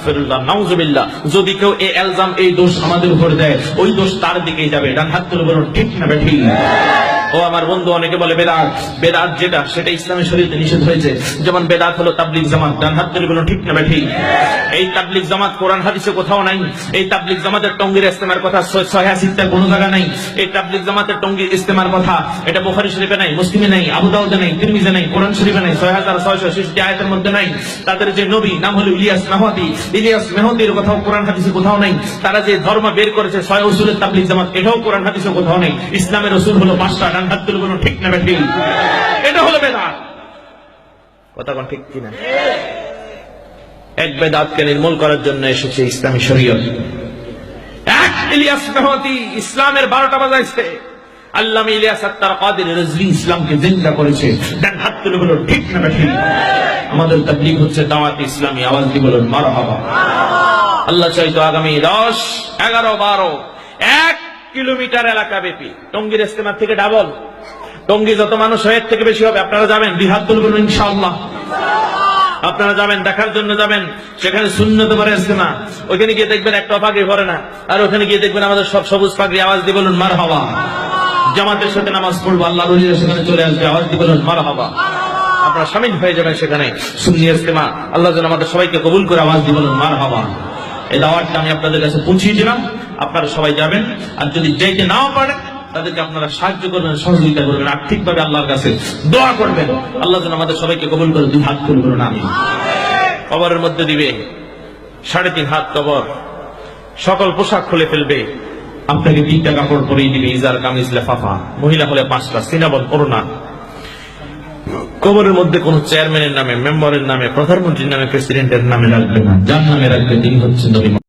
আস্তাগফিরুল্লাহ, নাউযুবিল্লাহ। যদি কেউ এই ইলজাম, এই দোষ আমাদের উপর দেয়, ওই দোষ তার দিকেই যাবে। ডান হাত তুলে বলুন ঠিক না ঠিক? ও আমার বন্ধু, অনেকে বলে বেদাত। বেদাত যেটা, সেটা ইসলামী শরীয়তে নিষেধ হয়েছে। যেমন বেদাত হলো তাবলীগ জামাত। ডান হাত তুলে বলুন ঠিক না ঠিক? এই তাবলীগ জামাত কোরআন হাদিসে কোথাও নাই। এই তাবলীগ জামাতের টঙ্গির ইস্তেমার কথা সহিহ সিত্তার কোনো জায়গা নাই। এই তাবলীগ জামাতের টঙ্গির ইস্তেমার কথা এটা বুখারী শরীফে নাই, মুসলিমে নাই, আবু দাউদে নাই, তিরমিজে নাই, কোরআন শরীফে নাই, 6666 আয়াতের মধ্যে নাই। তাদের যে নবী নাম হলো ইলিয়াস মেহদী, ইলিয়াস মেহদীর কথাও কোরআন হাদিসে কোথাও নাই। তারা যে ধর্ম বের করেছে 6 উসুলের তাবলীগ জামাত, এটাও কোরআন হাদিসে কোথাও নাই। ইসলামের উসুল হলো 5টা। ডান হাত তুলে বলুন ঠিক না ঠিক? এটা হলো বেদাত। কথা কোন ঠিক কিনা? এক বেদাতকে নির্মূল করার জন্য এসেছে ইসলামী শরীয়ত। এক ইলিয়াস মেহদী ইসলামের 12টা বাজাইছে। আল্লামা ইলিয়াস আত্তার কাদের রিজভী ইসলামকে জিন্দা করেছে। ডান হাত তুলে বলুন ঠিক না ঠিক? আমাদের তাবলীগ হচ্ছে দাওয়াত ইসলামী। আওয়াজ দিয়ে বলুন মারহাবা। আল্লাহ চাইতো আগামী 10, 11, 12 1 কিলোমিটার এলাকা ব্যাপী টঙ্গীর ইস্তেমা থেকে ডাবল। টঙ্গী যত মানুষ হয় এর থেকে বেশি হবে। আপনারা যাবেন, 2 হাত তুলে বলুন ইনশাআল্লাহ। আপনারা যাবেন, দেখার জন্য যাবেন। সেখানে সুন্নত করে ইস্তেমা। ওইখানে গিয়ে দেখবেন একটা পাগড়ি পরে না, আর ওখানে গিয়ে দেখবেন আমাদের সব সবুজ পাগড়ি। আওয়াজ দিয়ে বলুন মারহাবা। জামাতের সাথে নামাজ পড়বো, আল্লাহর ওলিরা সেখানে চলে আসবে। আওয়াজ দিয়ে বলুন মারহাবা। আপনারা শামিল হয়ে যাবেন সেখানে। সুন্নি ইস্তেমা আল্লাহ যেন আমাদের সবাইকে কবুল করে। আওয়াজ দিয়ে বলুন মারহাবা। এই দাওয়াতটা আমি আপনাদের কাছে পৌঁছিয়ে দিলাম। আপনারা সবাই যাবেন। আর যদি যেতে নাও পারেন, তাদেরকে আপনারা সাহায্য করবেন, সহযোগিতা করবেন, আর্থিকভাবে আল্লাহর কাছে দোয়া করবেন। আল্লাহ যেন আমাদের সবাইকে কবুল করে। 2 হাত তুলে বলুন আমিন। কবরের মধ্যে দিবে 3.5 হাত কবর। সকল পোশাক খুলে ফেলবে। আপনাকে 3টা কাপড় পরিয়ে দিবে, ইজার, কামিজ, লেফাফা। মহিলা হলে 5টা, সিনাবল, ওড়না। কবরের মধ্যে কোন চেয়ারম্যানের নামে, মেম্বারের নামে, প্রধানমন্ত্রীর নামে, প্রেসিডেন্টের নামে রাখবে না। যার নামে রাখবে তিনি হচ্ছেন নবী।